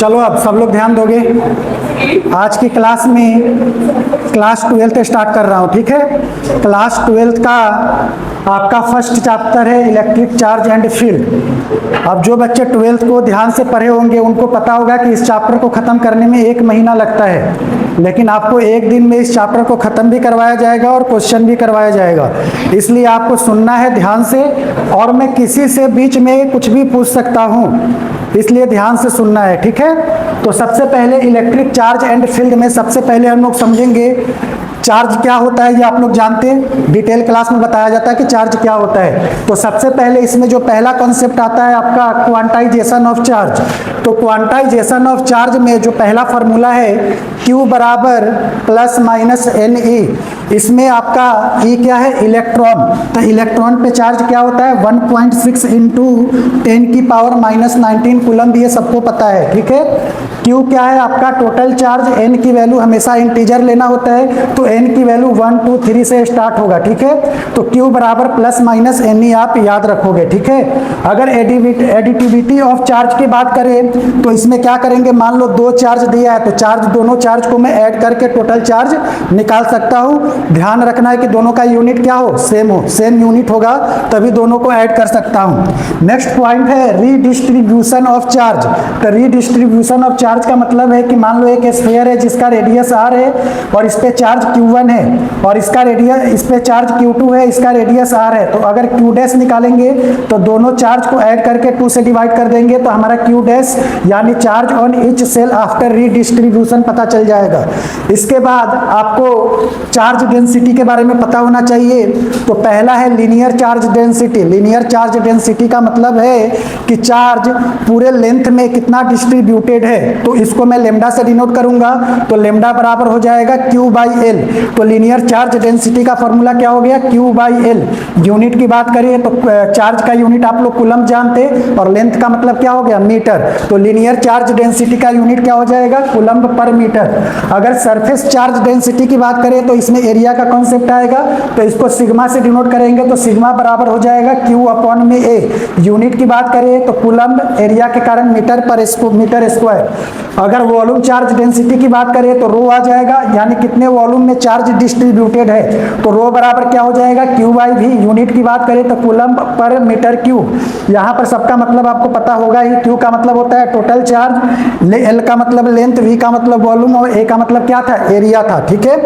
चलो अब सब लोग ध्यान दोगे। आज की क्लास में क्लास 12th स्टार्ट कर रहा हूँ, ठीक है। क्लास 12th का आपका फर्स्ट चैप्टर है इलेक्ट्रिक चार्ज एंड फील्ड। अब जो बच्चे 12th को ध्यान से पढ़े होंगे उनको पता होगा कि इस चैप्टर को ख़त्म करने में 1 महीना लगता है, लेकिन आपको 1 दिन में इस चैप्टर को ख़त्म भी करवाया जाएगा और क्वेश्चन भी करवाया जाएगा। इसलिए आपको सुनना है ध्यान से, और मैं किसी से बीच में कुछ भी पूछ सकता हूँ, इसलिए ध्यान से सुनना है, ठीक है। तो सबसे पहले इलेक्ट्रिक चार्ज एंड फील्ड में सबसे पहले हम लोग समझेंगे चार्ज क्या होता है। ये आप लोग जानते हैं, डिटेल क्लास में बताया जाता है कि चार्ज क्या होता है। तो सबसे पहले इसमें जो पहला कॉन्सेप्ट आता है आपका क्वांटाइजेशन ऑफ चार्ज। तो क्वांटाइजेशन ऑफ चार्ज में जो पहला फार्मूला है Q बराबर प्लस माइनस NE। इसमें आपका E क्या है, इलेक्ट्रॉन। तो इलेक्ट्रॉन पे चार्ज क्या होता है 1.6 इंटू 10 की पावर माइनस 19 कूलम, ये सबको पता है, ठीक है। Q क्या है आपका टोटल चार्ज, N की वैल्यू हमेशा इंटीजर लेना होता है, तो N की वैल्यू 1 2 3 से स्टार्ट होगा, ठीक है। तो Q बराबर प्लस माइनस NE आप याद रखोगे, ठीक है। अगर एडिटिविटी ऑफ चार्ज की बात करें तो इसमें क्या करेंगे, मान लो 2 चार्ज दिया है तो चार्ज दोनों चार्ज को मैं ऐड करके टोटल चार्ज निकाल सकता हूँ। ध्यान रखना है कि दोनों का यूनिट क्या हो, सेम हो, सेम यूनिट होगा तभी दोनों को ऐड कर सकता हूँ। नेक्स्ट पॉइंट है रीडिस्ट्रीब्यूशन ऑफ चार्ज। तो रीडिस्ट्रीब्यूशन ऑफ चार्ज का मतलब है कि मान लो एक स्फीयर है जिसका रेडियस r है और इस पे चार्ज q1 है, और इसका रेडियस, इस पे चार्ज q2 है, इसका रेडियस r है। तो अगर q डैश निकालेंगे तो दोनों चार्ज को ऐड करके 2 से डिवाइड कर देंगे तो हमारा q डैश यानी charge on each cell after redistribution पता चल जाएगा। इसके बाद आपको चार्ज डेंसिटी के बारे में पता होना चाहिए। तो पहला है linear charge density. Linear charge density का मतलब है कि चार्ज पूरे लेंथ में कितना डिस्ट्रीब्यूटेड है, तो इसको मैं लेमडा से डिनोट करूंगा। तो लेमडा बराबर हो जाएगा Q/L। तो लीनियर चार्ज डेंसिटी का फॉर्मूला क्या हो गया, Q/L। यूनिट की बात करिए तो चार्ज का यूनिट आप लोग कूलम जानते, और लेंथ का मतलब क्या हो गया, मीटर। तो लीनियर चार्ज डेंसिटी का यूनिट क्या हो जाएगा, कूलम पर मीटर। अगर सरफेस चार्ज डेंसिटी की बात करें तो इसमें एरिया का कॉन्सेप्ट आएगा, तो इसको सिग्मा से डिनोट करेंगे। तो सिग्मा बराबर हो जाएगा Q/A। यूनिट की बात करें तो कूलम, एरिया के कारण मीटर पर मीटर स्क्वायर। अगर वॉल्यूम चार्ज डेंसिटी की बात करें तो रो आ जाएगा, यानी कितने वॉल्यूम में चार्ज डिस्ट्रीब्यूटेड है। तो रो बराबर क्या हो जाएगा, Q/V। यूनिट की बात करें तो कूलम पर मीटर क्यूब। यहाँ पर सबका मतलब आपको पता होगा ही। Q का मतलब होता है टोटल चार्ज, L का मतलब लेंथ, V का मतलब वॉल्यूम, और A का मतलब क्या था, एरिया था, ठीक है।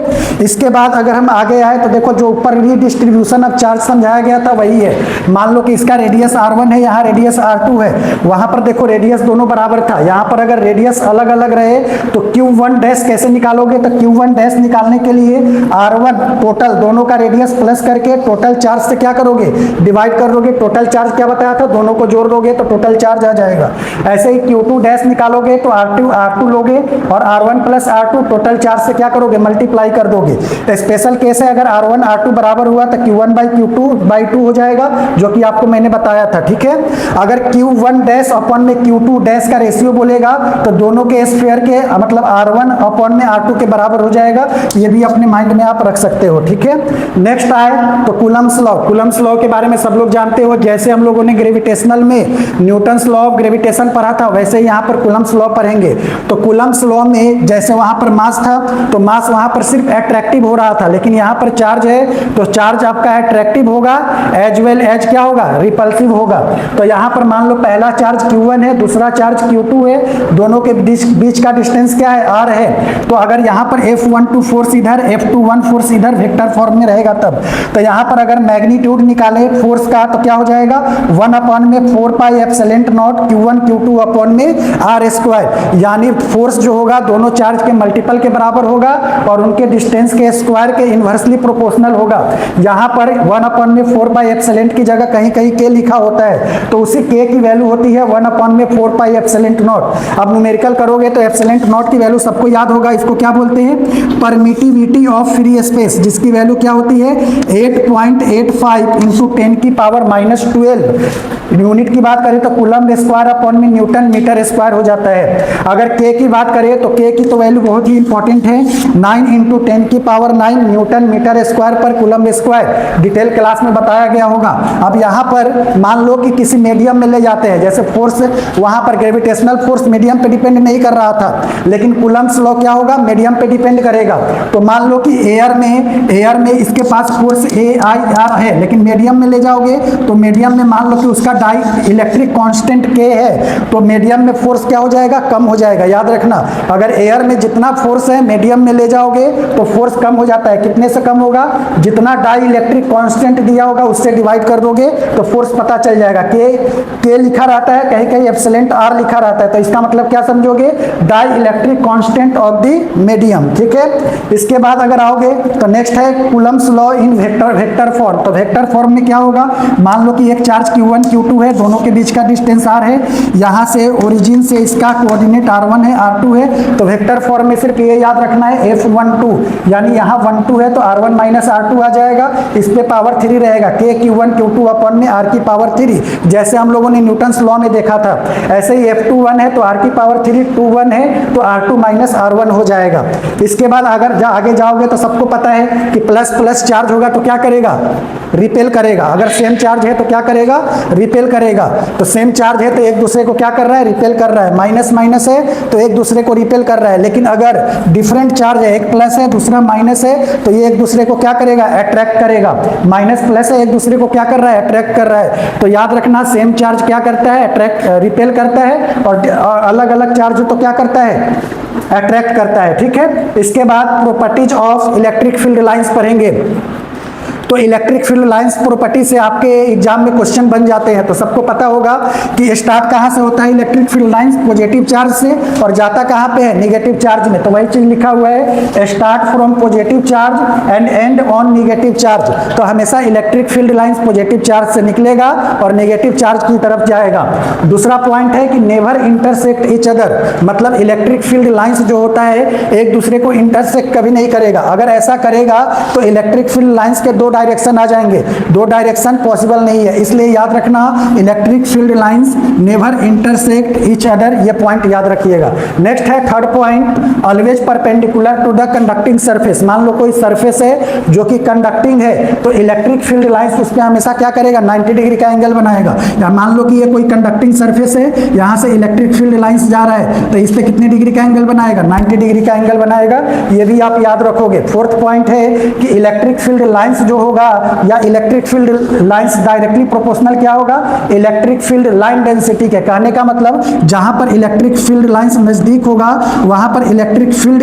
इसके बाद अगर हम आगे आए तो देखो जो ऊपर रीडिस्ट्रीब्यूशन ऑफ चार्ज समझाया गया था वही है। मान लो कि इसका रेडियस r1 है, यहाँ रेडियस r2 है, वहां पर देखो रेडियस दोनों बराबर था। यहाँ पर अगर रेडियस अलग अलग रहे तो Q1 डैश कैसे निकालोगे, तो Q1 डैश निकालने के लिए r1 टोटल दोनों का रेडियस प्लस करके टोटल चार्ज से क्या करोगे, डिवाइड कर दोगे। टोटल चार्ज क्या बताया था, दोनों को जोड़ दोगे तो टोटल चार्ज आ जाएगा। ऐसे ही Q2 डैश निकालोगे तो R2 लोगे और R1 plus R2 total charge से क्या करोगे, मल्टीप्लाई कर दोगे। तो स्पेशल केस है, अगर R1 R2 बराबर हुआ तो Q1/Q2/2 हो जाएगा, जो कि आपको मैंने बताया था, ठीक है। अगर Q1 डैश अपॉन में Q2 डैश का रेशियो बोलेगा तो दोनों के स्फीयर के मतलब R1 अपॉन में R2 के बराबर हो जाएगा। ये भी अपने माइंड में आप रख सकते हो, ठीक है। नेक्स्ट आए तो कूलम्स लॉ। कूलम्स लॉ के बारे में सब लोग जानते हो, जैसे हम लोगों ने ग्रेविटेशनल में न्यूटन्स लॉ ऑफ ग्रेविटेशन पढ़ा था, वैसे ही यहाँ पर कूलम्स लॉ पढ़ेंगे। तो कूलम्स लॉ में जैसे वहां पर मास था तो मास वहां पर सिर्फ अट्रैक्टिव हो रहा था, लेकिन यहाँ पर चार्ज है तो चार्ज आपका अट्रैक्टिव होगा एज वेल एज क्या होगा, रिपल्सिव होगा। तो यहाँ पर मान लो पहला चार्ज Q1 है, दूसरा चार्ज Q2 है, दोनों के बीच का डिस्टेंस क्या है, r है। तो अगर यहाँ पर F12 फोर्स इधर, F21 फोर्स इधर वेक्टर फॉर्म में रहेगा तब। तो यहाँ पर अगर मैग्नीट्यूड निकाले फोर्स का तो क्या हो जाएगा, 1/4πε0 Q1 Q2 अपॉन में r², यानी फोर्स जो होगा दोनों चार्ज के मल्टीपल के बराबर होगा और उनके डिस्टेंस के स्क्वायर के इनवर्सली प्रोपोर्शनल होगा। यहाँ पर 1/4πε की जगह कहीं कहीं k लिखा होता है, तो उसी k की वैल्यू होती है 1/4πε0। अब न्यूमेरिकल करोगे तो ε0 की वैल्यू सबको याद होगा, इसको क्या बोलते हैं, परमिटिविटी ऑफ फ्री स्पेस, जिसकी वैल्यू क्या होती है 8.85 इंटू 10 की पावर माइनस 12। यूनिट की बात करें तो कूलम स्क्वायर अपॉन में न्यूटन मीटर स्क्वायर हो जाता है। अगर k की बात करें तो k की तो वैल्यू वैल्यू बहुत ही इंपॉर्टेंट है, 9 इंटू 10 की पावर 9 न्यूटन मीटर स्क्वायर पर कूलम स्क्वायर, डिटेल क्लास में बताया गया होगा। अब यहाँ पर मान लो कि किसी मीडियम में ले जाते हैं, जैसे फोर्स वहाँ पर ग्रेविटेशनल फोर्स मीडियम पे डिपेंड नहीं कर रहा था, लेकिन कूलम्स लॉ क्या होगा, मीडियम पे डिपेंड करेगा। तो मान लो कि एयर में इसके पास फोर्स AIR है, लेकिन मीडियम में ले जाओगे तो मीडियम में मान लो कि उसका डाई इलेक्ट्रिक कांस्टेंट K है, तो मीडियम में फोर्स क्या हो जाएगा, कम हो जाएगा। याद रखना, अगर एयर में जितना फोर्स है मीडियम में ले जाओगे तो फोर्स कम हो जाता है। कितने से कम होगा, जितना डाई इलेक्ट्रिक कांस्टेंट दिया होगा उससे डिवाइड कर दोगे तो फोर्स पता चल जाएगा। K लिखा रहता है, कहीं कहीं एप्सिलॉन R लिखा रहता है, तो इसका मतलब क्या समझोगे, dielectric constant of the medium. ठीक है, इसके बाद अगर आओगे तो नेक्स्ट है Coulomb's law in vector form. तो वेक्टर फॉर्म में क्या होगा, मान लो कि एक चार्ज Q1 Q2 है, दोनों के बीच का डिस्टेंस R है, यहाँ से ओरिजिन से इसका कोऑर्डिनेट R1 है R2 है, तो वेक्टर फॉर्म में सिर्फ ये याद रखना है F12, यानी यहाँ 12 है तो R1 माइनस R2 आ जाएगा, इस पे पावर 3 रहेगा, K Q1 Q2 अपन में R की पावर 3, जैसे हम लोगों ने न्यूटन्स लॉ में देखा था। ऐसे ही F21 है तो R की पावर 3 21 है तो R2 माइनस R1 हो जाएगा। इसके बाद अगर आगे जाओगे तो सबको पता है कि प्लस प्लस चार्ज होगा तो क्या करेगा, रिपेल करेगा। अगर सेम चार्ज है तो क्या करेगा, रिपेल करेगा। तो सेम चार्ज है तो एक दूसरे को क्या कर रहा है, रिपेल कर रहा है। माइनस माइनस है तो एक दूसरे को रिपेल कर रहा है। लेकिन अगर डिफरेंट चार्ज है, एक प्लस है दूसरा माइनस है, तो ये एक दूसरे को क्या करेगा, अट्रैक्ट करेगा। माइनस प्लस है, एक दूसरे को क्या कर रहा है, अट्रैक्ट कर रहा है। तो याद रखना, सेम चार्ज क्या करता है, अट्रैक्ट रिपेल करता है, और अलग अलग चार्ज तो क्या करता है, अट्रैक्ट करता है। ठीक है, इसके बाद properties of electric field lines पढ़ेंगे। तो इलेक्ट्रिक फील्ड लाइंस प्रॉपर्टी से आपके एग्जाम में क्वेश्चन बन जाते हैं। तो सबको पता होगा कि स्टार्ट कहाँ से होता है electric field lines, positive charge से, और जाता कहाँ पे है, नेगेटिव चार्ज में। तो वही चीज लिखा हुआ है, start from positive charge and and on negative charge. तो हमेशा electric field lines positive charge से निकलेगा और नेगेटिव चार्ज की तरफ जाएगा। दूसरा पॉइंट है कि नेवर इंटरसेक्ट ईच अदर, मतलब इलेक्ट्रिक फील्ड लाइंस जो होता है एक दूसरे को इंटरसेक्ट कभी नहीं करेगा। अगर ऐसा करेगा तो इलेक्ट्रिक फील्ड लाइंस के दो डायरेक्शन आ जाएंगे, दो डायरेक्शन पॉसिबल नहीं है। इसलिए याद रखना, electric field lines never intersect each other, ये पॉइंट याद रखिएगा। नेक्स्ट है third point, always perpendicular to the conducting surface. मान लो कोई सरफेस है जो कि कंडक्टिंग है, तो इलेक्ट्रिक फील्ड लाइंस उस पर हमेशा क्या करेगा, 90 डिग्री का एंगल बनाएगा। या मान लो कि ये कोई कंडक्टिंग सरफेस है, यहाँ से इलेक्ट्रिक फील्ड लाइंस जा रहा है, तो इस पे कितने डिग्री का एंगल बनाएगा, 90 डिग्री का एंगल बनाएगा। ये भी आप याद रखोगे। फोर्थ पॉइंट है कि इलेक्ट्रिक फील्ड लाइंस जो होगा, या electric field lines directly proportional क्या होगा, इलेक्ट्रिक फील्ड लाइन डेंसिटी के। कहने का मतलब जहां पर इलेक्ट्रिक फील्ड लाइंस नजदीक होगा वहां पर इलेक्ट्रिक फील्ड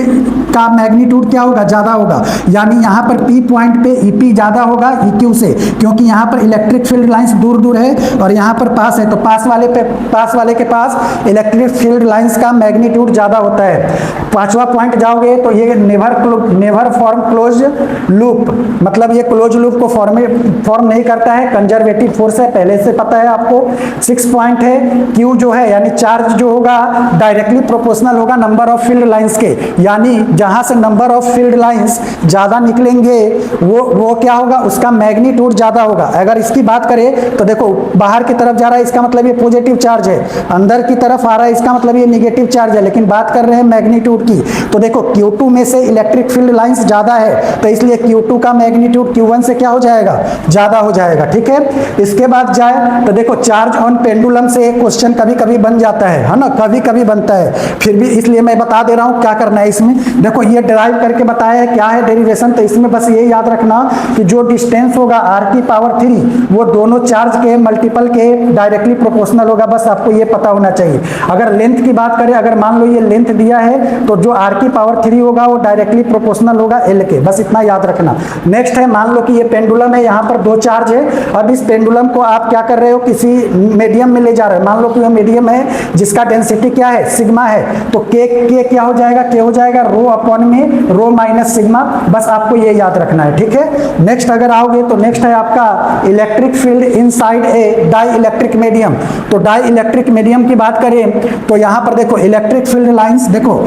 का मैग्नीट्यूड क्या होगा, ज्यादा होगा। यानी यहां पर P पॉइंट पे EP ज्यादा होगा EQ से, क्योंकि यहां पर इलेक्ट्रिक फील्ड लाइंस दूर दूर है और यहां पर पास है, तो पास वाले के पास इलेक्ट्रिक फील्ड लाइंस का मैग्नीट्यूड ज्यादा होता है। पांचवा पॉइंट जाओगे तो ये नेवर फॉर्म क्लोज लूप, मतलब ये क्लोज लूप को फॉर्म नहीं करता है, कंजर्वेटिव फोर्स है, पहले से पता है आपको। 6 पॉइंट है, Q जो है यानी चार्ज जो होगा डायरेक्टली प्रोपोर्शनल होगा नंबर ऑफ फील्ड लाइंस के, यानी जहां से नंबर ऑफ फील्ड लाइंस ज्यादा निकलेंगे वो क्या होगा, उसका मैग्नीट्यूड ज्यादा होगा। अगर इसकी बात करें तो देखो, बाहर की तरफ जा रहा है इसका मतलब ये पॉजिटिव चार्ज है, अंदर की तरफ आ रहा है इसका मतलब ये नेगेटिव चार्ज है, लेकिन बात कर रहे हैं मैग्नीट्यूड की। तो देखो Q2 में से इलेक्ट्रिक फील्ड लाइंस ज्यादा है, तो इसलिए Q2 का मैग्नीट्यूड Q1 से क्या हो जाएगा, ज्यादा हो जाएगा। ठीक है, इसके बाद जाए तो देखो चार्ज ऑन पेंडुलम से एक क्वेश्चन कभी कभी बन जाता है ना, कभी कभी बनता है, फिर भी इसलिए मैं बता दे रहा हूं क्या करना है इसमें। देखो ये डिराइव करके बताया है क्या है डेरिवेशन, तो इसमें बस ये याद रखना कि जो डिस्टेंस होगा R की पावर 3 वो दोनों चार्ज के मल्टीपल के डायरेक्टली प्रोपोर्शनल होगा, बस आपको ये पता होना चाहिए। अगर लेंथ की बात करें, अगर मान लो ये लेंथ दिया है तो जो R की पावर 3 होगा वो डायरेक्टली प्रोपोर्शनल होगा L के, बस इतना याद रखना। नेक्स्ट है, मान लो कि ये पेंडुलम है, यहाँ पर दो चार्ज है, अब इस पेंडुलम को आप क्या कर रहे हो, किसी मीडियम में ले जा रहे हो। मान लो कि वो मीडियम है जिसका डेंसिटी क्या है, सिग्मा है, तो के क्या हो जाएगा, के हो जाएगा रो अपॉन में रो माइनस सिग्मा, बस आपको ये याद रखना है। ठीक है, नेक्स्ट अगर आओगे तो नेक्स्ट है आपका electric field inside a dielectric medium. तो डाई इलेक्ट्रिक मीडियम की बात करें तो यहाँ पर देखो इलेक्ट्रिक फील्ड लाइंस देखो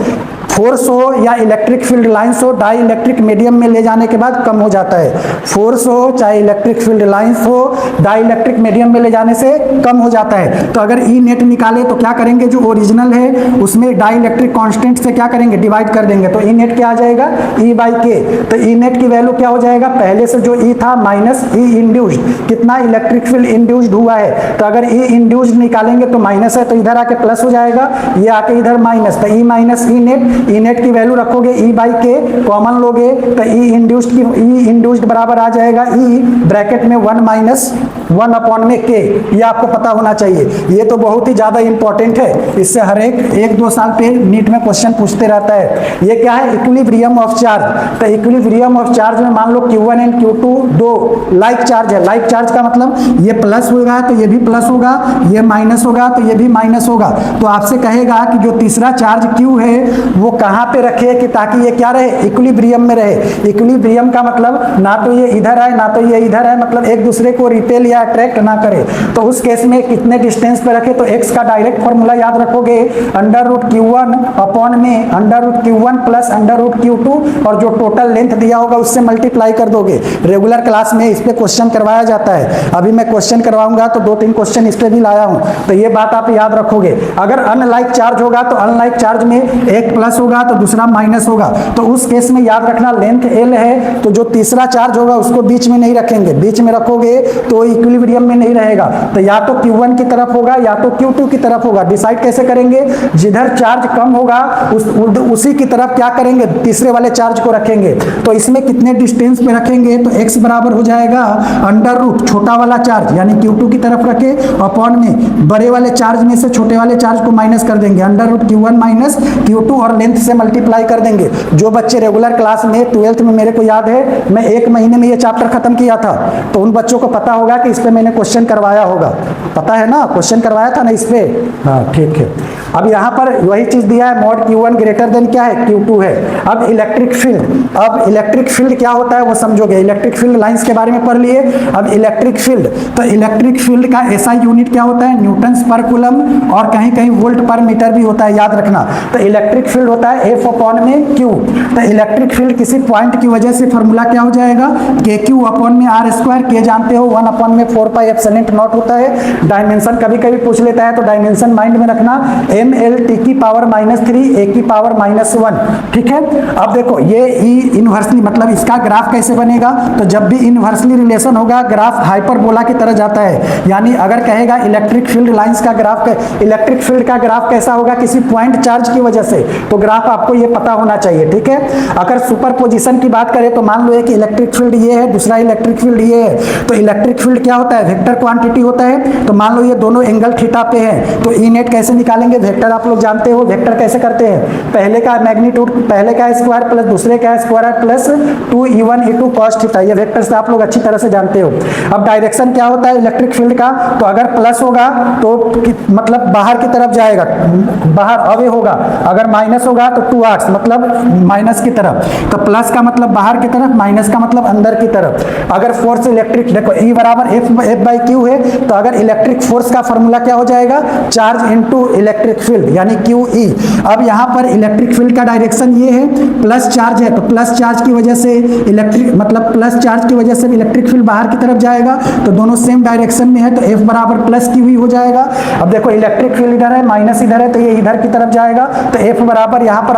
फोर्स हो या इलेक्ट्रिक फील्ड लाइंस हो, डाई इलेक्ट्रिक मीडियम में ले जाने के बाद कम हो जाता है। फोर्स हो चाहे इलेक्ट्रिक फील्ड लाइंस हो, डाई इलेक्ट्रिक मीडियम में ले जाने से कम हो जाता है। तो अगर ई नेट निकाले तो क्या करेंगे, जो ओरिजिनल है उसमें डाई इलेक्ट्रिक कांस्टेंट से क्या करेंगे, डिवाइड कर देंगे। तो ई नेट क्या आ जाएगा, ई बाई के। तो ई नेट की वैल्यू क्या हो जाएगा, पहले से जो ई था माइनस ई इंड्यूस्ड, कितना इलेक्ट्रिक फील्ड इंड्यूस्ड हुआ है। तो अगर ई इंड्यूस्ड निकालेंगे तो माइनस है, तो इधर आके प्लस हो जाएगा, ये आके इधर माइनस। तो ई माइनस ई नेट की वैल्यू रखोगे ई बाई के, कॉमन लोगे तो ई इंड्यूस्ड बराबर आ जाएगा ई ब्रैकेट में 1 माइनस 1 अपॉन में के। ये आपको पता होना चाहिए, ये तो बहुत ही ज्यादा इंपॉर्टेंट है, इससे हर एक दो साल पे नीट में क्वेश्चन पूछते रहता है। ये क्या है, इक्विलिब्रियम ऑफ चार्ज। तो इक्विलिब्रियम ऑफ चार्ज में मान लो Q1 एंड Q2 दो लाइक चार्ज है। लाइक चार्ज का मतलब ये प्लस होगा तो ये भी प्लस होगा, ये माइनस होगा तो ये भी माइनस होगा। तो आपसे कहेगा कि जो तीसरा चार्ज Q है वो कहाँ पे रखे कि ताकि ये क्या रहे, इक्विलिब्रियम में रहे। इक्विलिब्रियम का मतलब ना तो ये इधर है ना तो ये इधर है, मतलब एक दूसरे को रिपेल या अट्रैक्ट ना करे। तो उस केस में कितने डिस्टेंस पे रखे, तो x का डायरेक्ट फॉर्मूला याद रखोगे, √Q1 अपॉन में √Q1 प्लस √Q2 और जो टोटल लेंथ दिया होगा उससे मल्टीप्लाई कर दोगे। रेगुलर क्लास में इस पे क्वेश्चन करवाया जाता है, अभी मैं क्वेश्चन करवाऊंगा तो 2-3 क्वेश्चन इस पे भी लाया हूं, तो ये बात आप याद रखोगे। अगर अनलाइक चार्ज होगा तो अनलाइक चार्ज में एक प्लस होगा तो दूसरा माइनस होगा। तो उस केस में याद रखना लेंथ L है तो जो तीसरा चार्ज होगा उसको बीच में नहीं रखेंगे, बीच में रखोगे तो इक्विलिब्रियम में नहीं रहेगा। तो या तो Q1 की तरफ होगा या तो Q2 की तरफ होगा। डिसाइड कैसे करेंगे, जिधर चार्ज कम होगा उसी की तरफ क्या करेंगे, तीसरे वाले चार्ज को रखेंगे। तो इसमें कितने डिस्टेंस पे रखेंगे, तो x बराबर हो जाएगा √ छोटा वाला चार्ज यानी Q2 की तरफ रखे अपॉन में बड़े वाले चार्ज में से छोटे वाले चार्ज को माइनस कर देंगे, √Q1 माइनस Q2 और लेंथ से मल्टीप्लाई कर देंगे। जो बच्चे रेगुलर क्लास में 12th में, मेरे को याद है मैं 1 महीने में ये चैप्टर खत्म किया था, तो उन बच्चों को पता होगा कि इस पे मैंने क्वेश्चन करवाया होगा, पता है ना, क्वेश्चन करवाया था ना इस पे। हाँ ठीक है। अब यहाँ पर वही चीज दिया है, मॉड Q1 ग्रेटर देन क्या है, Q2 है। अब इलेक्ट्रिक फील्ड क्या होता है वो समझोगे। इलेक्ट्रिक फील्ड लाइंस के बारे में पढ़ लिए। अब इलेक्ट्रिक फील्ड, तो इलेक्ट्रिक फील्ड का SI यूनिट क्या होता है, न्यूटन्स पर कूलम, और कहीं कहीं वोल्ट पर मीटर भी होता है, याद रखना। तो इलेक्ट्रिक फील्ड होता है F अपॉन में Q। तो इलेक्ट्रिक फील्ड किसी पॉइंट की वजह से फॉर्मूला क्या हो जाएगा, KQ अपॉन में R², के जानते हो 1 अपॉन में 4πε0 होता है। डायमेंशन कभी कभी पूछ लेता है तो डायमेंशन माइंड में रखना, mLT की पावर -3 A की पावर -1, ठीक है। अब देखो ये E इनवर्सली, मतलब इसका ग्राफ कैसे बनेगा, तो जब भी इनवर्सली रिलेशन होगा ग्राफ हाइपरबोला की तरह जाता है। यानी अगर कहेगा इलेक्ट्रिक फील्ड लाइंस का ग्राफ, इलेक्ट्रिक फील्ड का ग्राफ कैसा होगा, किसी पॉइंट चार्ज की वजह से, तो ग्राफ आपको ये पता होना चाहिए, ठीक है। अगर सुपरपोजिशन की बात करें तो मान लो कि इलेक्ट्रिक फील्ड ये है, दूसरा इलेक्ट्रिक फील्ड ये है, तो इलेक्ट्रिक फील्ड क्या होता है, वेक्टर क्वांटिटी होता है। तो मान लो ये दोनों एंगल थीटा पे है, तो ई नेट कैसे निकालेंगे, वेक्टर आप लोग जानते हो, वेक्टर कैसे करते हैं, पहले का मैग्नीट्यूड, पहले का स्क्वायर प्लस दूसरे का square plus 2E1 E2 cos theta, ये वेक्टर से आप लोग अच्छी तरह से जानते हो। अब डायरेक्शन क्या होता है इलेक्ट्रिक फील्ड का, तो अगर प्लस होगा तो मतलब बाहर की तरफ जाएगा, बाहर अवे होगा, अगर माइनस होगा तो टूवर्ड्स मतलब माइनस की तरफ। तो प्लस का मतलब बाहर की तरफ, माइनस का मतलब अंदर की तरफ। अगर फोर्स इलेक्ट्रिक, देखो E बराबर F/Q है, तो अगर इलेक्ट्रिक फोर्स का फॉर्मूला क्या हो जाएगा, चार्ज इनटू इलेक्ट्रिक फील्ड यानी QE। अब यहाँ पर इलेक्ट्रिक फील्ड का डायरेक्शन ये है, प्लस चार्ज है, तो प्लस चार्ज की वजह से इलेक्ट्रिक, मतलब प्लस चार्ज की वजह से इलेक्ट्रिक फील्ड बाहर की तरफ जाएगा, तो दोनों सेम डायरेक्शन में है, तो F बराबर +QE हो जाएगा। अब देखो इलेक्ट्रिक फील्ड इधर है, माइनस इधर है, तो ये इधर की तरफ जाएगा, तो F बराबर यहाँ पर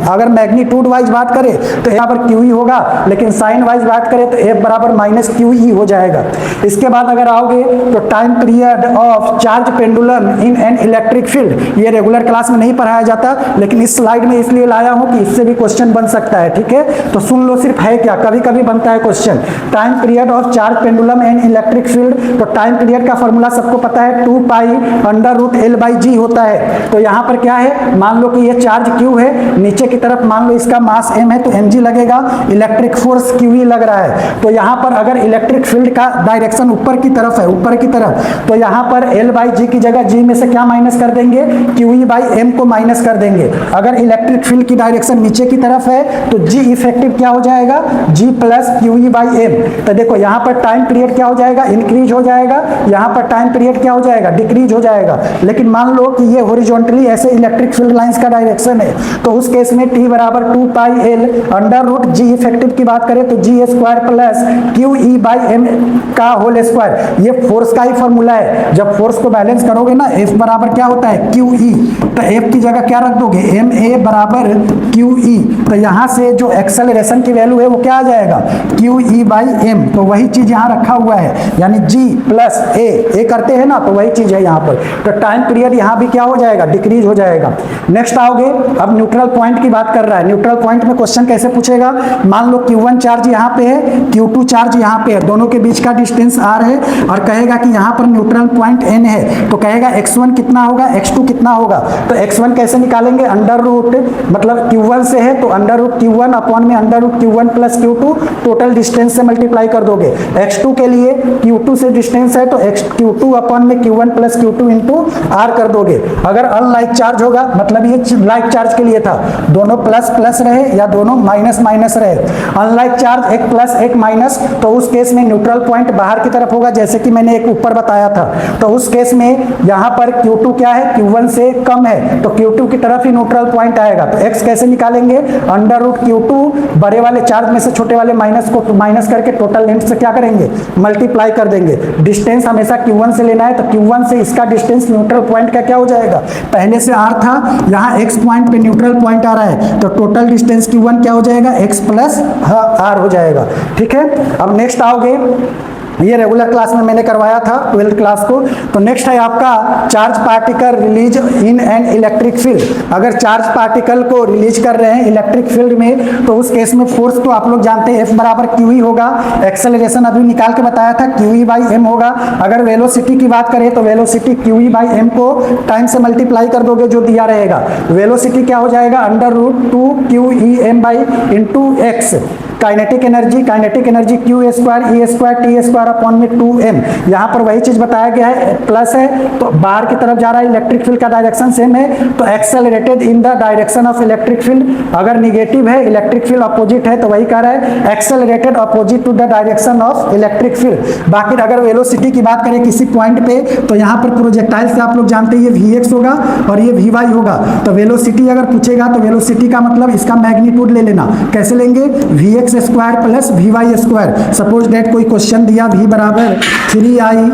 अगर मैग्नीट्यूड वाइज बात करें तो यहाँ पर QE होगा, लेकिन साइन वाइज बात करें तो F बराबर -QE हो जाएगा। इसके बाद अगर आओगे तो time period of charge pendulum in an electric field, ये रेगुलर क्लास में नहीं पढ़ाया जाता, लेकिन इस स्लाइड में इसलिए लाया हूं कि इससे भी क्वेश्चन बन सकता है, ठीक है। तो सुन लो, सिर्फ है क्या, कभी कभी बनता है question. Time period of charge pendulum an electric field, तो टाइम पीरियड का फॉर्मूला सबको पता है, 2π√L/g होता है। तो यहाँ पर क्या है, मान लो कि ये चार्ज Q है, नीचे की तरफ मान लो इसका मास m है, तो mg लगेगा, इलेक्ट्रिक फोर्स QE लग रहा है। तो यहाँ पर अगर इलेक्ट्रिक फील्ड का डायरेक्शन ऊपर की तरफ है, ऊपर की तरफ, तो यहाँ पर L/g की जगह g में से क्या माइनस कर देंगे, QE/m को माइनस कर देंगे। अगर इलेक्ट्रिक फील्ड की डायरेक्शन नीचे की तरफ है तो g इफेक्टिव क्या हो जाएगा, g + QE/m। तो देखो यहाँ पर टाइम पीरियड क्या हो जाएगा, इंक्रीज हो जाएगा, यहाँ पर टाइम पीरियड क्या हो जाएगा, डिक्रीज हो जाएगा। लेकिन मान लो कि ये हॉरिजॉन्टली ऐसे इलेक्ट्रिक फील्ड लाइंस का डायरेक्शन डायरेक्शन है, तो उस केस में T बराबर 2 pi L under root G effective की बात करें तो G square plus QE by M का होल स्क्वायर। ये फोर्स का ही फॉर्मूला है, जब फोर्स को बैलेंस करोगे ना F बराबर क्या होता है QE, तो F की जगह क्या रख दोगे MA बराबर QE, तो यहाँ से जो एक्सेलरेशन की वैल्यू है वो क्या आ जाएगा QE बाई M, तो वही चीज यहाँ रखा हुआ है, यानी G प्लस A करते हैं ना, तो वही चीज है यहाँ पर। तो टाइम पीरियड यहाँ भी क्या हो जाएगा डिक्रीज हो जाएगा। नेक्स्ट आओगे, अब न्यूट्रल पॉइंट की बात कर रहा है। न्यूट्रल पॉइंट में क्वेश्चन कैसे पूछेगा, मान लो Q1 चार्ज यहाँ पे है, Q2 चार्ज यहाँ पे है, दोनों के बीच का डिस्टेंस R है, और कहेगा कि यहाँ पर न्यूट्रल पॉइंट N है, तो कहेगा x1 कितना होगा x2 कितना होगा। तो x1 कैसे निकालेंगे, अंडर रूट मतलब Q1 से है तो अंडर रूट Q1 अपॉन में under root Q1 plus Q2 total distance से मल्टीप्लाई कर दोगे। x2 के लिए Q2 से डिस्टेंस है तो Q2 अपॉन में Q1 plus Q2 into R कर दोगे। अगर अनलाइक चार्ज होगा, मतलब ये लाइक चार्ज के लिए था, दोनों प्लस प्लस रहे या दोनों माइनस माइनस रहे, अनलाइक चार्ज एक प्लस एक माइनस, तो उस केस में न्यूट्रल पॉइंट बाहर की तरफ होगा, जैसे कि मैंने एक ऊपर बताया था। तो उस केस में यहाँ पर Q2 क्या है Q1 से कम है, तो Q2 की तरफ ही न्यूट्रल पॉइंट आएगा। तो x कैसे निकालेंगे, अंडर रूट Q2 बड़े वाले चार्ज में से छोटे वाले माइनस को माइनस करके टोटल लेंथ से क्या करेंगे मल्टीप्लाई कर देंगे। डिस्टेंस हमेशा Q1 से लेना है, तो Q1 से इसका डिस्टेंस न्यूट्रल पॉइंट का क्या हो जाएगा, पहले से R था, यहाँ x पॉइंट पे न्यूट्रल पॉइंट आ रहा है, तो टोटल डिस्टेंस Q1 क्या हो जाएगा x प्लस R हो जाएगा। ठीक है, अब नेक्स्ट आओगे, ये रेगुलर क्लास में मैंने करवाया था 12th क्लास को। तो नेक्स्ट है आपका charge particle release in an electric field. अगर चार्ज पार्टिकल को रिलीज कर रहे हैं इलेक्ट्रिक फील्ड में, तो उस केस में फोर्स तो आप लोग जानते हैं F बराबर QE होगा, एक्सेलरेशन अभी निकाल के बताया था QE बाई M होगा। अगर वेलोसिटी की बात करें तो वेलोसिटी QE बाई M को टाइम से मल्टीप्लाई कर दोगे जो दिया रहेगा, वेलोसिटी क्या हो जाएगा under root 2 QEM by into x. Kinetic energy Q square E square T square upon में 2M। यहाँ पर वही चीज बताया गया है, प्लस है तो बाहर की तरफ जा रहा है, इलेक्ट्रिक फील्ड का डायरेक्शन सेम है, तो accelerated in the direction of electric field. अगर निगेटिव है इलेक्ट्रिक फील्ड अपोजिट है, तो वही कह रहा है accelerated opposite to the direction of electric field. बाकी अगर वेलोसिटी की बात करें किसी पॉइंट पे, तो यहाँ पर प्रोजेक्टाइल से आप लोग जानते हैं ये Vx होगा और ये Vy होगा। तो वेलोसिटी अगर पूछेगा तो वेलोसिटी का मतलब इसका मैग्नीट्यूड ले लेना। कैसे लेंगे, Vx square plus Vy square. Suppose date कोई क्वेश्चन दिया V बराबर 3I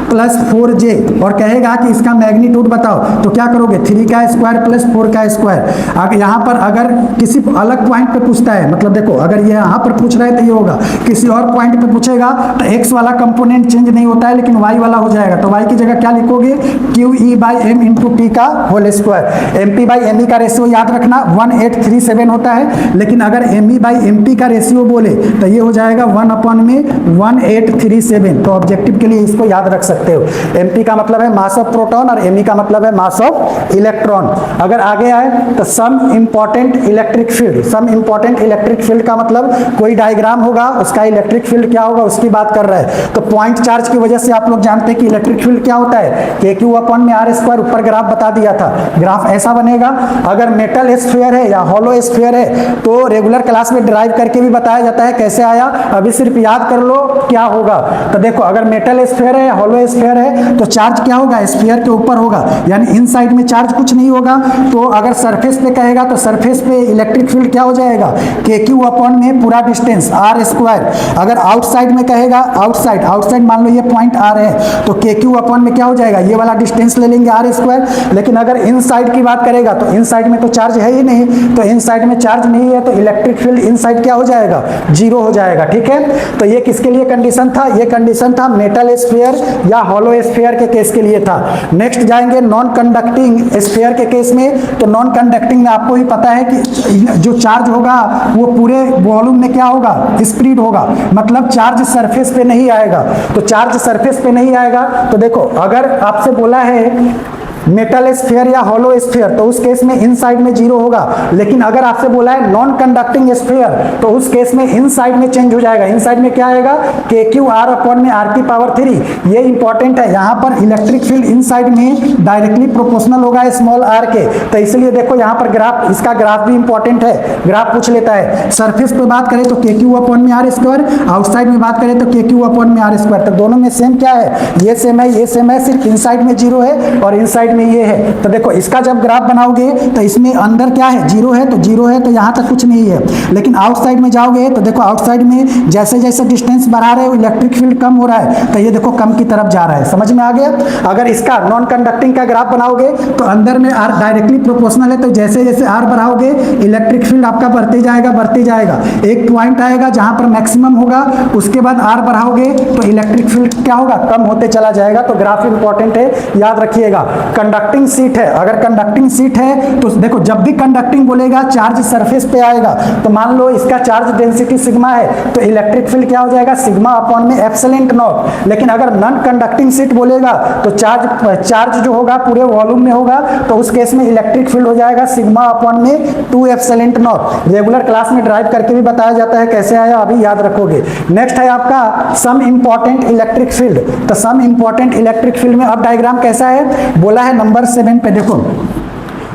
प्लस 4J और कहेगा कि इसका मैग्नीट्यूड बताओ, तो क्या करोगे 3 का स्क्वायर प्लस 4 का स्क्वायर। अगर यहाँ पर अगर किसी अलग पॉइंट पे पूछता है, मतलब देखो अगर ये यहाँ पर पूछ रहा है तो ये होगा, किसी और पॉइंट पे पूछेगा तो x वाला कंपोनेंट चेंज नहीं होता है लेकिन y वाला हो जाएगा, तो y की जगह क्या लिखोगे QE by M into T का whole square. MP by ME का रेशियो याद रखना 1837 होता है, लेकिन अगर ME बाई MP का रेशियो बोले तो ये हो जाएगा 1 अपॉन में 1837। तो ऑब्जेक्टिव के लिए इसको याद रख सकते हो। MP का मतलब है मास ऑफ प्रोटॉन और ME का मतलब है मास ऑफ इलेक्ट्रॉन। अगर आगे आए तो some important electric field. Some important electric field का मतलब कोई डायग्राम होगा, उसका इलेक्ट्रिक फील्ड क्या होगा उसकी बात कर रहा है। तो पॉइंट चार्ज की वजह से आप लोग जानते हैं कि इलेक्ट्रिक फील्ड क्या होता है KQ अपॉन में R स्क्वायर। ऊपर ग्राफ बता दिया था, ग्राफ ऐसा बनेगा। अगर मेटल स्फीयर है या हॉलो स्फीयर है तो रेगुलर क्लास में ड्राइव करके भी बताया जाता है कैसे आया, अभी सिर्फ याद कर लो क्या होगा। तो देखो अगर मेटल स्फीयर है, हॉलो स्फीयर है, तो चार्ज क्या होगा स्फीयर के ऊपर होगा, यानी इन साइड में चार्ज कुछ नहीं होगा। तो अगर सरफेस पे कहेगा तो सरफेस पे इलेक्ट्रिक फील्ड क्या हो जाएगा KQ अपॉन में पूरा डिस्टेंस R स्क्वायर। अगर आउटसाइड में कहेगा, आउटसाइड मान लो ये पॉइंट R है, तो KQ अपॉन में क्या हो जाएगा ये वाला डिस्टेंस ले लेंगे R स्क्वायर। लेकिन अगर इन साइड की बात करेगा तो इन साइड में तो चार्ज है ही नहीं, तो इन साइड में चार्ज नहीं है तो इलेक्ट्रिक फील्ड इन साइड क्या हो जाएगा जीरो हो जाएगा। ठीक है, तो ये किसके लिए कंडीशन था, ये कंडीशन था मेटल स्फीयर या हॉलो स्फीयर के केस के लिए था। नेक्स्ट जाएंगे नॉन कंडक्टिंग स्फीयर के केस में। तो नॉन कंडक्टिंग में आपको ही पता है कि जो चार्ज होगा वो पूरे वॉल्यूम में क्या होगा स्प्रेड होगा, मतलब चार्ज सरफेस पे नहीं आएगा। तो चार्ज सरफेस पे नहीं आएगा, तो देखो अगर आपसे बोला है मेटल स्फीयर या हॉलो स्फीयर तो उस केस में इन साइड में जीरो होगा। लेकिन अगर आपसे बोला है नॉन कंडक्टिंग स्फीयर तो उस केस में इन साइड में चेंज हो जाएगा। इन साइड में क्या आएगा KQ R अपॉन में R की पावर 3। ये इंपॉर्टेंट है, यहाँ पर इलेक्ट्रिक फील्ड इन साइड में डायरेक्टली प्रोपोर्शनल होगा स्मॉल r के। तो इसलिए देखो यहाँ पर ग्राफ, इसका ग्राफ भी इंपॉर्टेंट है, ग्राफ पूछ लेता है। सरफेस पे बात करें तो KQ अपॉन में R स्क्वायर, आउटसाइड में बात करें तो KQ अपॉन में R स्क्वायर। तो दोनों में सेम क्या है, ये सेम है, ये सेम है, सिर्फ इन साइड में जीरो है और इन साइड में ये है। तो देखो इसका जब ग्राफ बनाओगे तो इसमें अंदर क्या है, जीरो है, तो जीरो है तो यहाँ तक कुछ नहीं है। लेकिन आउटसाइड में जाओगे तो देखो आउटसाइड में जैसे जैसे डिस्टेंस बढ़ा रहे हो इलेक्ट्रिक फील्ड कम हो रहा है, तो ये देखो कम की तरफ जा रहा है। समझ में आ गया। अगर इसका नॉन कंडक्टिंग का ग्राफ बनाओगे तो अंदर में आर डायरेक्टली प्रोपोर्शनल है, तो जैसे जैसे आर बढ़ाओगे इलेक्ट्रिक फील्ड आपका बढ़ते जाएगा बढ़ते जाएगा। एक पॉइंट आएगा जहां पर मैक्सिमम होगा, उसके बाद आर बढ़ाओगे तो इलेक्ट्रिक फील्ड क्या होगा, कम होते चला जाएगा। तो ग्राफ इंपॉर्टेंट है, याद रखिएगा। कंडक्टिंग सीट है, अगर कंडक्टिंग सीट है तो देखो जब भी कंडक्टिंग बोलेगा चार्ज सरफेस पे आएगा। तो मान लो इसका चार्ज डेंसिटी सिग्मा है तो इलेक्ट्रिक फील्ड क्या हो जाएगा, सिग्मा अपॉन में एप्सिलॉन नॉट। लेकिन अगर नॉन कंडक्टिंग सीट बोलेगा तो चार्ज जो होगा पूरे वॉल्यूम में होगा, तो उस केस में इलेक्ट्रिक फील्ड हो जाएगा सिग्मा अपॉन में 2 एप्सिलॉन नॉट। रेगुलर क्लास में ड्राइव करके भी बताया जाता है, कैसे आया अभी याद रखोगे। नेक्स्ट है आपका सम इंपॉर्टेंट इलेक्ट्रिक फील्ड। तो सम इंपॉर्टेंट इलेक्ट्रिक फील्ड में अब डायग्राम कैसा है, बोला है नंबर 7 पे। देखो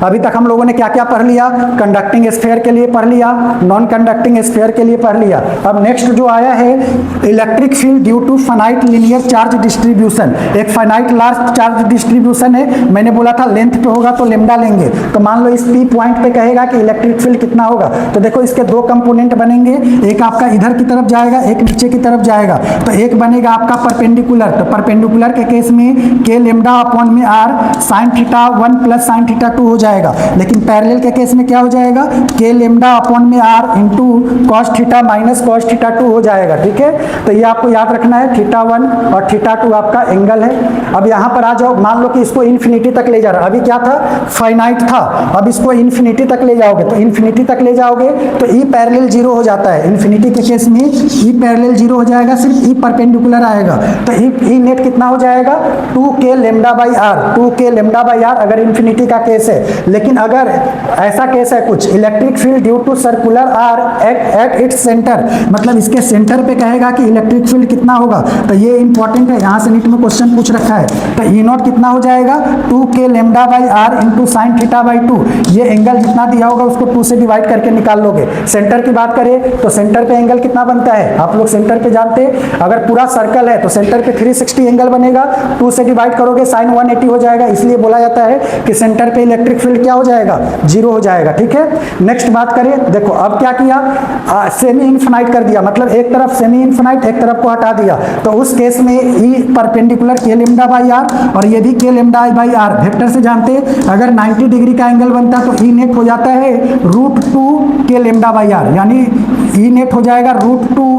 अभी तक हम लोगों ने क्या क्या पढ़ लिया, कंडक्टिंग स्फीयर के लिए पढ़ लिया, नॉन कंडक्टिंग स्फीयर के लिए पढ़ लिया। अब नेक्स्ट जो आया है electric field due to finite linear charge distribution. एक फाइनाइट लार्ज चार्ज डिस्ट्रीब्यूशन है, मैंने बोला था लेंथ पे होगा तो लेमडा लेंगे। तो मान लो इस पी पॉइंट पे कहेगा कि इलेक्ट्रिक फील्ड कितना होगा, तो देखो इसके दो कंपोनेंट बनेंगे, एक आपका इधर की तरफ जाएगा, एक नीचे की तरफ जाएगा। तो एक बनेगा आपका परपेंडिकुलर, तो परपेंडिकुलर के केस में के लेमडा अपॉन में r sine theta 1 plus sine theta 2 हो जाएगा। लेकिन पैरेलल के केस में क्या हो जाएगा, के लेमडा अपॉन में r into cos theta minus cos theta 2 हो जाएगा। ठीक है, तो ये आपको याद रखना है, थीटा 1 और थीटा 2 आपका एंगल है। अब यहाँ पर आ जाओ, मान लो कि इसको इन्फिनिटी तक ले जा रहा है, अभी क्या था फाइनाइट था, अब इसको इन्फिनिटी तक ले जाओगे, तो इन्फिनिटी तक ले जाओगे तो ई पैरेलल जीरो हो जाता है। इन्फिनिटी के केस में ई पैरेलल जीरो हो जाएगा, सिर्फ ई परपेंडिकुलर आएगा। तो ई नेट कितना हो जाएगा, 2k lambda by r, 2k lambda by r अगर इन्फिनिटी का केस है। लेकिन अगर ऐसा केस है कुछ electric field due to circular arc at its centre, मतलब इसके सेंटर पे कहेगा कि इलेक्ट्रिक फील्ड कितना होगा, तो ये इंपॉर्टेंट है, यहाँ से नीट में क्वेश्चन पूछ रखा है। तो ई नॉट कितना हो जाएगा, 2k lambda by r into sine theta by 2। ये एंगल जितना दिया होगा उसको 2 से डिवाइड करके निकाल लोगे। सेंटर की बात करें तो सेंटर पे एंगल कितना बनता है, आप लोग सेंटर पे जानते हैं, अगर पूरा सर्कल है तो सेंटर पे 360 एंगल बनेगा, 2 से डिवाइड करोगे साइन 180 हो जाएगा। इसलिए बोला जाता है कि सेंटर पे इलेक्ट्रिक फील्ड क्या हो जाएगा, जीरो हो जाएगा। ठीक है, नेक्स्ट बात करें, देखो अब क्या किया, सेमी इनफिनाइट कर दिया, मतलब एक तरफ सेमी इनफिनाइट एक तरफ को हटा दिया। तो उस केस में ई परपेंडिकुलर के लेमडा बाई आर और ये भी के लेमडा बाई आर, वेक्टर से जानते हैं अगर 90 डिग्री का एंगल बनता है तो ई नेट हो जाता है √2 के लेमडा बाई आर, यानी ई नेट हो जाएगा √2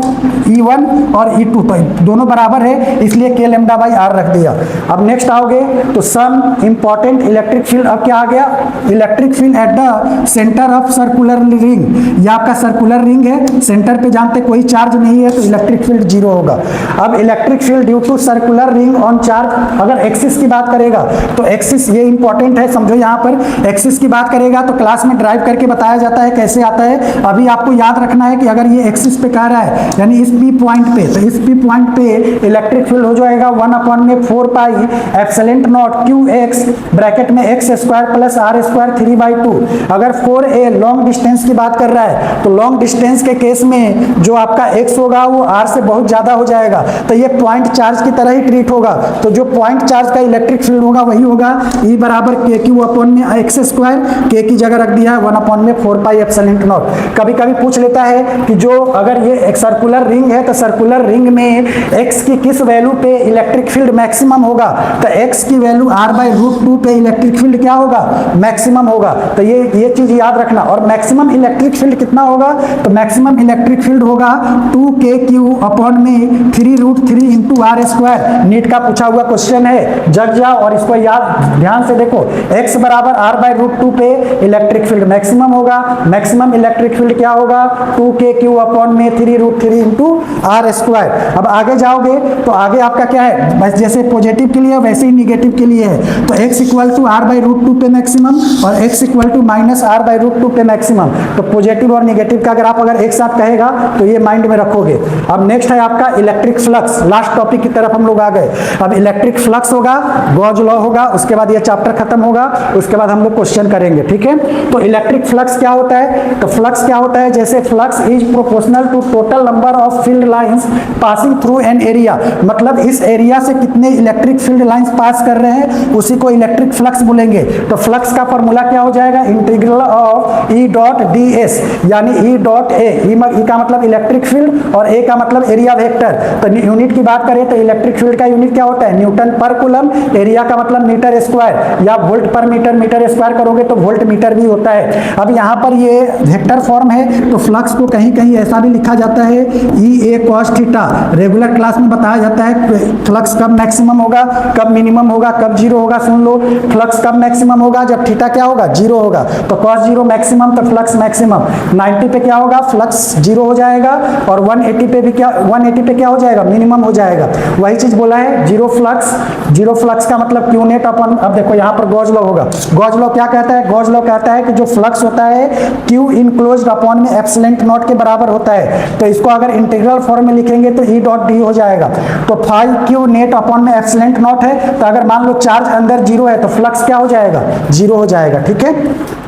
E1 और E2, तो दोनों बराबर है इसलिए के लेमडा बाई आर रख दिया। अब नेक्स्ट आओगे तो सम इंपॉर्टेंट इलेक्ट्रिक फील्ड, अब क्या आ गया, electric field at the centre of circular ring. ये आपका सर्कुलर रिंग है, सेंटर पे जानते कोई चार्ज नहीं है तो इलेक्ट्रिक फील्ड जीरो होगा। अब electric field due to circular ring on charge, अगर एक्सिस की बात करेगा तो एक्सिस, ये इंपॉर्टेंट है समझो, यहाँ पर एक्सिस की बात करेगा तो क्लास में ड्राइव करके बताया जाता है कैसे आता है। अभी आपको याद रखना है कि अगर ये एक्सिस पे कह रहा है यानी इस पी पॉइंट पे, तो इस पी पॉइंट पे इलेक्ट्रिक फील्ड हो जाएगा 1 अपॉन में 4 pi epsilon not Q X bracket में X square plus R square 3/2। अगर 4a लॉन्ग डिस्टेंस की बात कर रहा है तो लॉन्ग डिस्टेंस के केस में जो आपका x होगा वो r से बहुत ज्यादा हो जाएगा, तो ये पॉइंट चार्ज की तरह ही ट्रीट होगा। तो जो पॉइंट चार्ज का इलेक्ट्रिक फील्ड होगा वही होगा E बराबर के क्यू अपॉन में एक्स स्क्वायर, के की जगह रख दिया है 1 अपॉन में 4 पाई एप्सिलॉन नॉट। कभी कभी पूछ लेता है कि जो अगर ये एक सर्कुलर रिंग है तो सर्कुलर रिंग में x की किस वैल्यू पे इलेक्ट्रिक फील्ड मैक्सिमम होगा, तो x की वैल्यू r/√2 पे इलेक्ट्रिक फील्ड क्या होगा, मैक्सिमम होगा। तो ये चीज याद रखना। और मैक्सिमम इलेक्ट्रिक फील्ड कितना होगा, तो मैक्सिमम इलेक्ट्रिक फील्ड होगा 2kq अपॉन में 3√3 इंटू आर स्क्वायर। नीट का पूछा हुआ क्वेश्चन है, जग जाओ और इसको याद ध्यान से देखो, x बराबर r/√2 पे इलेक्ट्रिक फील्ड मैक्सिमम होगा, मैक्सिमम इलेक्ट्रिक फील्ड क्या होगा 2kq अपॉन में 3√3 इंटू आर स्क्वायर। अब आगे जाओगे तो आगे आपका क्या है, बस जैसे पॉजिटिव के लिए वैसे ही निगेटिव के लिए है, तो x इक्वल टू r/√2 पे मैक्सिमम मैक्सिमम और x equal to minus r by root two पे मैक्सिमम। तो पॉजिटिव और निगेटिव का ग्राफ अगर एक साथ कहेगा तो ये माइंड में रखोगे। अब नेक्स्ट है आपका इलेक्ट्रिक फ्लक्स। लास्ट टॉपिक की तरफ हम लोग आ गए। अब इलेक्ट्रिक फ्लक्स होगा, गॉस लॉ होगा, उसके बाद ये चैप्टर खत्म होगा, उसके बाद हम लोग क्वेश्चन करेंगे, ठीक है। तो इलेक्ट्रिक फ्लक्स क्या होता है? तो फ्लक्स क्या होता है? जैसे flux is proportional to total number of field lines passing through an area, मतलब इस एरिया से कितने इलेक्ट्रिक फील्ड लाइंस पास कर रहे हैं उसी को इलेक्ट्रिक फ्लक्स बोलेंगे। तो फ्लक्स का फॉर्मूला क्या हो जाएगा? Integral of E dot D S, यानी ई डॉट ए, ई का मतलब इलेक्ट्रिक फील्ड और ए का मतलब एरिया वेक्टर। तो यूनिट की बात करें तो इलेक्ट्रिक फील्ड का यूनिट क्या होता है? न्यूटन पर कूलम, एरिया का मतलब मीटर स्क्वायर, या वोल्ट पर मीटर, मीटर स्क्वायर करोगे तो वोल्ट मीटर भी होता है। अब यहाँ पर ये वेक्टर फॉर्म है तो फ्लक्स को कहीं कहीं ऐसा भी लिखा जाता है ई ए कॉस थीटा। रेगुलर क्लास में बताया जाता है फ्लक्स कब मैक्सिमम होगा, कब मिनिमम होगा, कब जीरो होगा। सुन लो, फ्लक्स कब मैक्सिमम होगा? जब थीटा क्या होगा? जीरो होगा। तो कॉस जीरो मैक्सिमम, तो फ्लक्स मैक्सिमम। 90 पे क्या होगा? फ्लक्स जीरो हो जाएगा। और 180 पे भी क्या, 180 पे क्या हो जाएगा? मिनिमम हो जाएगा। वही चीज बोला है जीरो फ्लक्स। जीरो फ्लक्स का मतलब क्यू नेट अपन, अब देखो यहाँ पर गॉस लॉ होगा। गॉस लॉ क्या कहता है? गॉस लॉ कहता है कि जो फ्लक्स होता है क्यू इनक्लोज्ड अपॉन में एप्सिलॉन नॉट के बराबर होता है। तो इसको अगर इंटीग्रल फॉर्म में लिखेंगे तो ई डॉट डी हो जाएगा। तो 5 क्यू नेट अपॉन में एप्सिलॉन नॉट है, तो अगर मान लो चार्ज अंदर जीरो है तो फ्लक्स क्या हो जाएगा? जीरो हो जाएगा, ठीक है।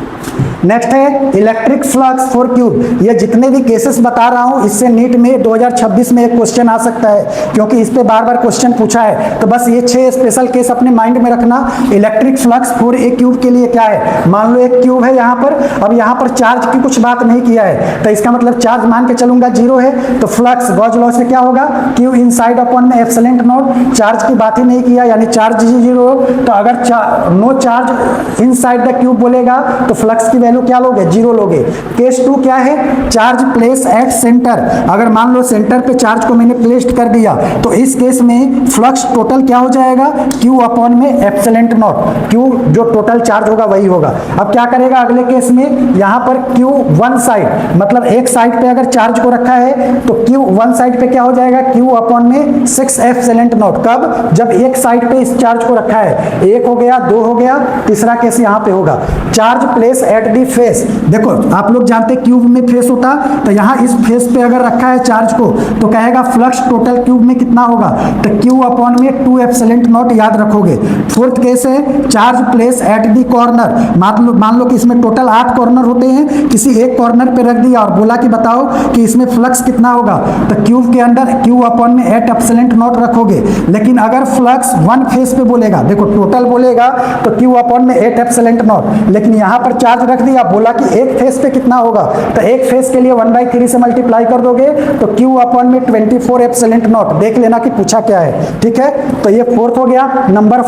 नेक्स्ट है इलेक्ट्रिक फ्लक्स फॉर क्यूब। ये जितने भी केसेस बता रहा हूं इससे नीट में 2026 में एक क्वेश्चन आ सकता है, क्योंकि इस पे बार बार क्वेश्चन पूछा है। तो बस ये 6 स्पेशल केस अपने माइंड में रखना। Electric flux for a cube के लिए क्या है? मान लो एक क्यूब है यहाँ पर, अब यहाँ पर चार्ज की कुछ बात नहीं किया है, तो इसका मतलब चार्ज मान के चलूंगा जीरो है, तो फ्लक्स गॉस लॉ से क्या होगा? क्यू इनसाइड अपॉन में एप्सिलॉन नॉट, चार्ज की बात ही नहीं किया यानी चार्ज जीरो। तो अगर no charge inside the cube बोलेगा तो फ्लक्स की वैल्यू क्या लोगे? जीरो लोगे। केस 2 क्या है? Charge place at centre. अगर मान लो सेंटर पे चार्ज को मैंने प्लेस्ड कर दिया तो इस केस में फ्लक्स टोटल क्या हो जाएगा? क्यू अपॉन में एप्सिलॉन नॉट। क्यू जो टोटल चार्ज होगा वही होगा। अब क्या करेगा अगले केस में? यहाँ पर क्यू वन साइड, मतलब एक साइड पे अगर चार्ज को रखा है तो क्यू वन साइड पे क्या हो जाएगा? क्यू अपॉन में 6 एप्सिलॉन नॉट। कब? जब एक साइड पे इस चार्ज को रखा है। एक हो गया, दो हो गया, तीसरा केस यहाँ पे होगा। Charge place at the face. देखो आप लोग जानते क्यूब में फेस होता, तो यहाँ इस फेस पे अगर रखा है चार्ज को तो कहेगा फ्लक्स टोटल क्यूब में कितना होगा? तो क्यू अपॉन में 2 एप्सिलॉन नॉट याद रखोगे। फोर्थ केस है charge place at the corner. मान लो कि इसमें टोटल 8 कॉर्नर होते हैं, किसी एक कॉर्नर पे रख दिया और बोला कि बताओ कि इसमें फ्लक्स कितना होगा? तो क्यूब के अंदर क्यू अपॉन में 8 एप्सिलॉन नॉट रखोगे। लेकिन अगर फ्लक्स वन फेस पे बोलेगा, देखो टोटल बोलेगा तो क्यू अपॉन में 8 एप्सिलॉन नॉट, लेकिन यहाँ पर चार्ज रख दिया, बोला कि एक फेस पे कितना होगा? तो एक फेस के लिए 1/3 से मल्टीप्लाई कर दोगे तो क्यू अपॉन में 24 एप्सिलॉन नॉट। देख लेना कि पूछा क्या है, ठीक है। तो ये फोर्थ हो गया। नंबर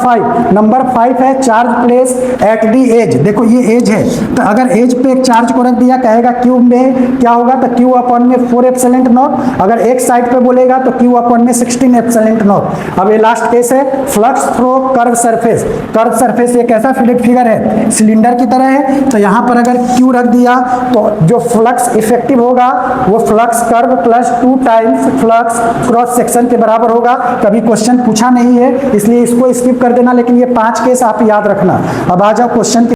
5 है charge place at the edge. देखो ये एज है, तो अगर एज पे एक चार्ज को रख दिया कहेगा क्यूब में क्या होगा? तो क्यू अपॉन में 4 एप्सिलॉन नॉट। अगर एक साइड पे बोलेगा तो क्यू अपॉन में 16 एप्सिलॉन नॉट। अब ये लास्ट केस है flux through curve surface. Curve surface एक ऐसा फिगर है, सिलेंडर की तरह है, तो यहाँ पर अगर क्यू रख दिया तो जो फ्लक्स इफेक्टिव होगा वो flux curve plus 2 times flux cross section के बराबर होगा। कभी क्वेश्चन पूछा नहीं है इसलिए इसको स्किप कर देना, लेकिन ये 5 केस आप याद रखना। अब आ जाओ क्वेश्चन